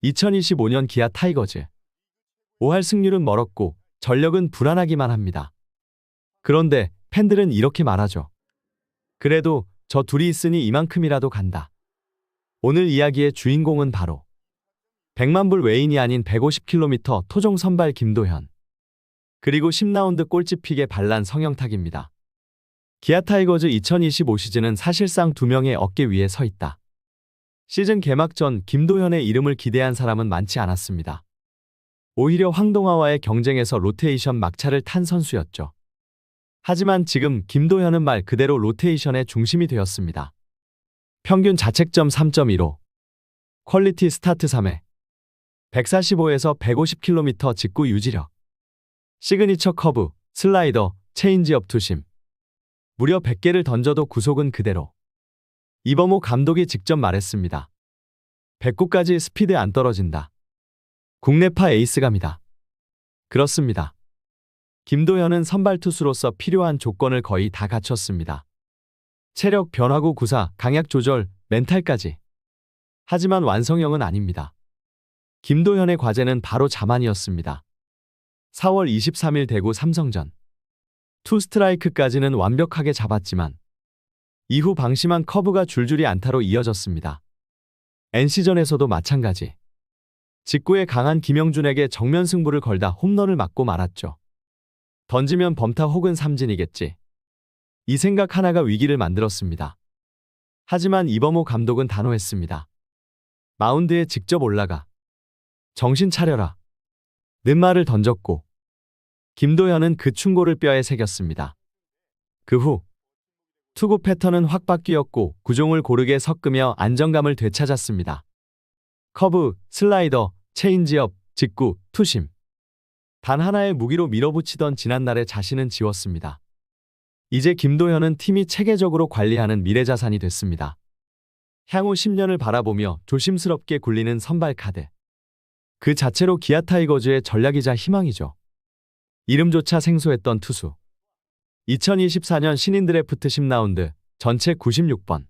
2025년 기아 타이거즈. 5할 승률은 멀었고 전력은 불안하기만 합니다. 그런데 팬들은 이렇게 말하죠. 그래도 저 둘이 있으니 이만큼이라도 간다. 오늘 이야기의 주인공은 바로 100만 불 외인이 아닌 150km 토종 선발 김도현. 그리고 10라운드 꼴찌픽의 반란 성형탁입니다. 기아 타이거즈 2025 시즌은 사실상 두 명의 어깨 위에 서 있다. 시즌 개막 전 김도현의 이름을 기대한 사람은 많지 않았습니다. 오히려 황동화와의 경쟁에서 로테이션 막차를 탄 선수였죠. 하지만 지금 김도현은 말 그대로 로테이션의 중심이 되었습니다. 평균 자책점 3.15, 퀄리티 스타트 3회, 145에서 150km 직구 유지력, 시그니처 커브, 슬라이더, 체인지업 투심. 무려 100개를 던져도 구속은 그대로. 이범호 감독이 직접 말했습니다. 109까지 스피드 안 떨어진다. 국내파 에이스감이다. 그렇습니다. 김도현은 선발 투수로서 필요한 조건을 거의 다 갖췄습니다. 체력, 변화구 구사, 강약 조절, 멘탈까지. 하지만 완성형은 아닙니다. 김도현의 과제는 바로 자만이었습니다. 4월 23일 대구 삼성전. 투 스트라이크까지는 완벽하게 잡았지만 이후 방심한 커브가 줄줄이 안타로 이어졌습니다. NC전에서도 마찬가지. 직구에 강한 김영준에게 정면 승부를 걸다 홈런을 맞고 말았죠. 던지면 범타 혹은 삼진이겠지. 이 생각 하나가 위기를 만들었습니다. 하지만 이범호 감독은 단호했습니다. 마운드에 직접 올라가. 정신 차려라. 는 말을 던졌고 김도현은 그 충고를 뼈에 새겼습니다. 그 후 투구 패턴은 확 바뀌었고 구종을 고르게 섞으며 안정감을 되찾았습니다. 커브, 슬라이더, 체인지업, 직구, 투심. 단 하나의 무기로 밀어붙이던 지난날의 자신은 지웠습니다. 이제 김도현은 팀이 체계적으로 관리하는 미래자산이 됐습니다. 향후 10년을 바라보며 조심스럽게 굴리는 선발 카드. 그 자체로 기아 타이거즈의 전략이자 희망이죠. 이름조차 생소했던 투수. 2024년 신인 드래프트 10라운드, 전체 96번.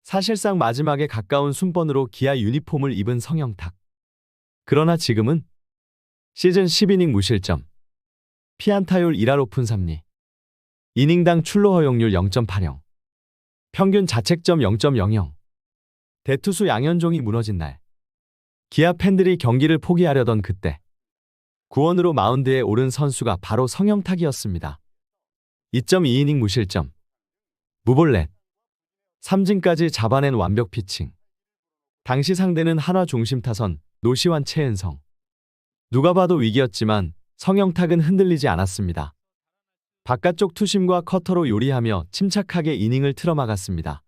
사실상 마지막에 가까운 순번으로 기아 유니폼을 입은 성형탁. 그러나 지금은 시즌 10이닝 무실점, 피안타율 1할 오픈 3리, 이닝당 출루 허용률 0.80, 평균 자책점 0.00. 대투수 양현종이 무너진 날. 기아 팬들이 경기를 포기하려던 그때 구원으로 마운드에 오른 선수가 바로 성형탁이었습니다. 2.2이닝 무실점, 무볼넷, 삼진까지 잡아낸 완벽 피칭. 당시 상대는 한화 중심 타선 노시환 최은성. 누가 봐도 위기였지만 성형탁은 흔들리지 않았습니다. 바깥쪽 투심과 커터로 요리하며 침착하게 이닝을 틀어막았습니다.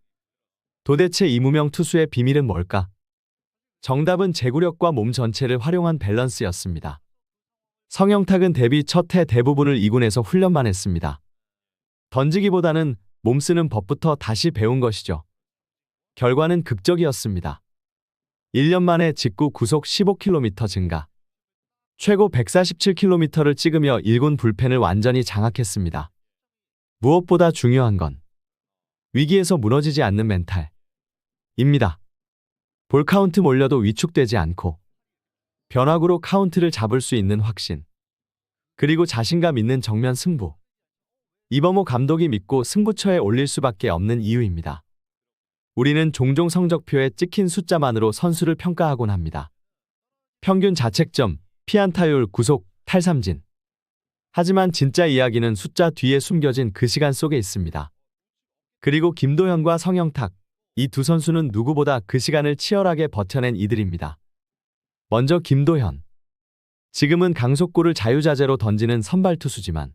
도대체 이 무명 투수의 비밀은 뭘까? 정답은 제구력과 몸 전체를 활용한 밸런스였습니다. 성형탁은 데뷔 첫 해 대부분을 2군에서 훈련만 했습니다. 던지기보다는 몸 쓰는 법부터 다시 배운 것이죠. 결과는 극적이었습니다. 1년 만에 직구 구속 15km 증가. 최고 147km를 찍으며 1군 불펜을 완전히 장악했습니다. 무엇보다 중요한 건 위기에서 무너지지 않는 멘탈입니다. 볼 카운트 몰려도 위축되지 않고 변화구로 카운트를 잡을 수 있는 확신. 그리고 자신감 있는 정면 승부. 이범호 감독이 믿고 승부처에 올릴 수밖에 없는 이유입니다. 우리는 종종 성적표에 찍힌 숫자만으로 선수를 평가하곤 합니다. 평균 자책점, 피안타율, 구속, 탈삼진. 하지만 진짜 이야기는 숫자 뒤에 숨겨진 그 시간 속에 있습니다. 그리고 김도현과 성형탁, 이 두 선수는 누구보다 그 시간을 치열하게 버텨낸 이들입니다. 먼저 김도현. 지금은 강속구를 자유자재로 던지는 선발 투수지만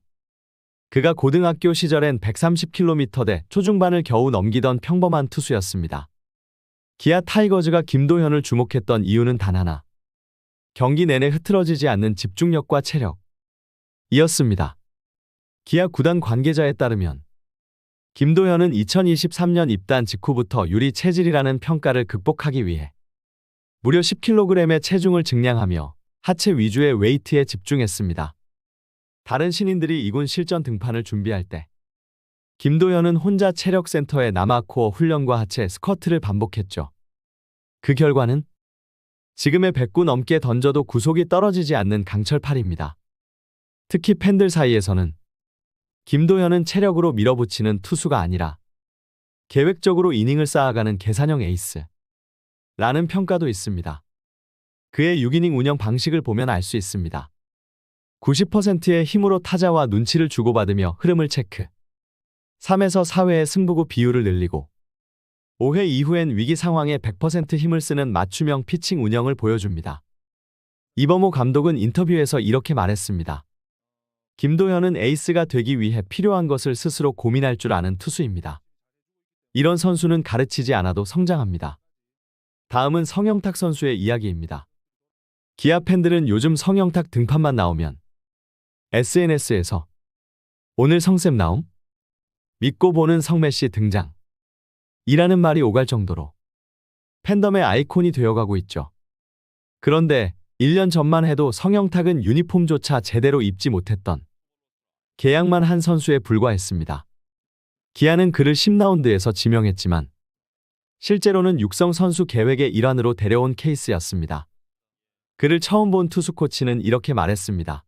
그가 고등학교 시절엔 130km대 초중반을 겨우 넘기던 평범한 투수였습니다. 기아 타이거즈가 김도현을 주목했던 이유는 단 하나. 경기 내내 흐트러지지 않는 집중력과 체력이었습니다. 기아 구단 관계자에 따르면 김도현은 2023년 입단 직후부터 유리 체질이라는 평가를 극복하기 위해 무려 10kg의 체중을 증량하며 하체 위주의 웨이트에 집중했습니다. 다른 신인들이 2군 실전 등판을 준비할 때 김도현은 혼자 체력센터에 남아 코어 훈련과 하체 스쿼트를 반복했죠. 그 결과는 지금의 100구 넘게 던져도 구속이 떨어지지 않는 강철팔입니다. 특히 팬들 사이에서는 김도현은 체력으로 밀어붙이는 투수가 아니라 계획적으로 이닝을 쌓아가는 계산형 에이스 라는 평가도 있습니다. 그의 6이닝 운영 방식을 보면 알 수 있습니다. 90%의 힘으로 타자와 눈치를 주고받으며 흐름을 체크. 3에서 4회의 승부구 비율을 늘리고 5회 이후엔 위기 상황에 100% 힘을 쓰는 맞춤형 피칭 운영을 보여줍니다. 이범호 감독은 인터뷰에서 이렇게 말했습니다. 김도현은 에이스가 되기 위해 필요한 것을 스스로 고민할 줄 아는 투수입니다. 이런 선수는 가르치지 않아도 성장합니다. 다음은 성영탁 선수의 이야기입니다. 기아 팬들은 요즘 성영탁 등판만 나오면 SNS에서 오늘 성쌤 나옴? 믿고 보는 성메시 등장 이라는 말이 오갈 정도로 팬덤의 아이콘이 되어가고 있죠. 그런데 1년 전만 해도 성영탁은 유니폼조차 제대로 입지 못했던 계약만 한 선수에 불과했습니다. 기아는 그를 10라운드에서 지명했지만 실제로는 육성 선수 계획의 일환으로 데려온 케이스였습니다. 그를 처음 본 투수 코치는 이렇게 말했습니다.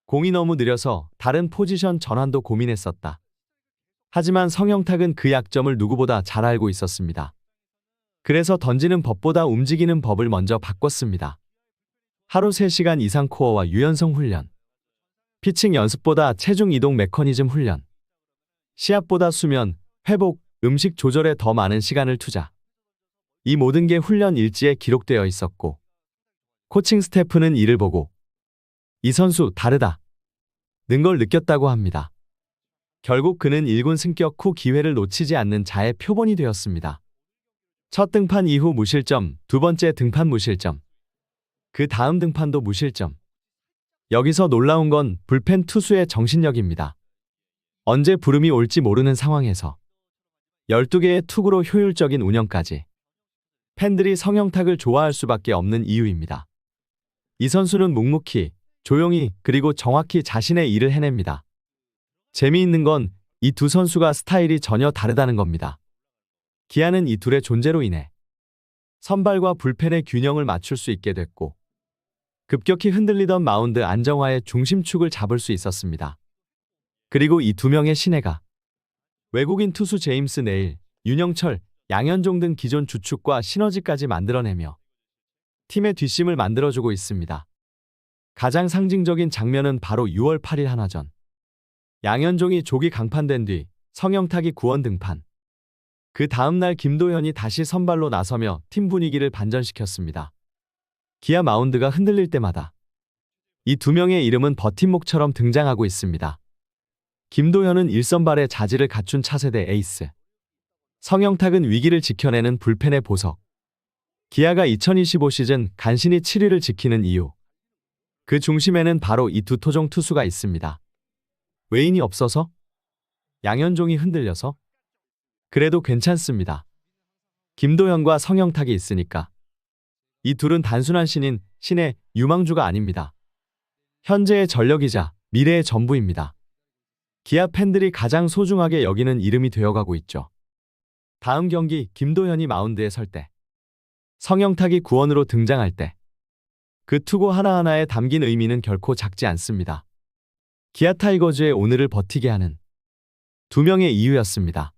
공이 너무 느려서 다른 포지션 전환도 고민했었다. 하지만 성영탁은 그 약점을 누구보다 잘 알고 있었습니다. 그래서 던지는 법보다 움직이는 법을 먼저 바꿨습니다. 하루 3시간 이상 코어와 유연성 훈련, 피칭 연습보다 체중 이동 메커니즘 훈련, 시합보다 수면, 회복, 음식 조절에 더 많은 시간을 투자. 이 모든 게 훈련 일지에 기록되어 있었고 코칭 스태프는 이를 보고 이 선수 다르다 는 걸 느꼈다고 합니다. 결국 그는 1군 승격 후 기회를 놓치지 않는 자의 표본이 되었습니다. 첫 등판 이후 무실점, 두 번째 등판 무실점, 그 다음 등판도 무실점. 여기서 놀라운 건 불펜 투수의 정신력입니다. 언제 부름이 올지 모르는 상황에서 12개의 투구로 효율적인 운영까지. 팬들이 성영탁을 좋아할 수밖에 없는 이유입니다. 이 선수는 묵묵히, 조용히, 그리고 정확히 자신의 일을 해냅니다. 재미있는 건 이 두 선수가 스타일이 전혀 다르다는 겁니다. 기아는 이 둘의 존재로 인해 선발과 불펜의 균형을 맞출 수 있게 됐고 급격히 흔들리던 마운드 안정화의 중심축을 잡을 수 있었습니다. 그리고 이 두 명의 신예가 외국인 투수 제임스 네일, 윤영철, 양현종 등 기존 주축과 시너지까지 만들어내며 팀의 뒷심을 만들어주고 있습니다. 가장 상징적인 장면은 바로 6월 8일 한화전. 양현종이 조기 강판된 뒤 성영탁이 구원 등판. 그 다음날 김도현이 다시 선발로 나서며 팀 분위기를 반전시켰습니다. 기아 마운드가 흔들릴 때마다 이 두 명의 이름은 버팀목처럼 등장하고 있습니다. 김도현은 1선발의 자질을 갖춘 차세대 에이스. 성영탁은 위기를 지켜내는 불펜의 보석. 기아가 2025 시즌 간신히 7위를 지키는 이유. 그 중심에는 바로 이 두 토종 투수가 있습니다. 외인이 없어서? 양현종이 흔들려서? 그래도 괜찮습니다. 김도현과 성영탁이 있으니까. 이 둘은 단순한 신의 유망주가 아닙니다. 현재의 전력이자 미래의 전부입니다. 기아 팬들이 가장 소중하게 여기는 이름이 되어가고 있죠. 다음 경기 김도현이 마운드에 설 때, 성영탁이 구원으로 등장할 때, 그 투구 하나하나에 담긴 의미는 결코 작지 않습니다. 기아 타이거즈의 오늘을 버티게 하는 두 명의 이유였습니다.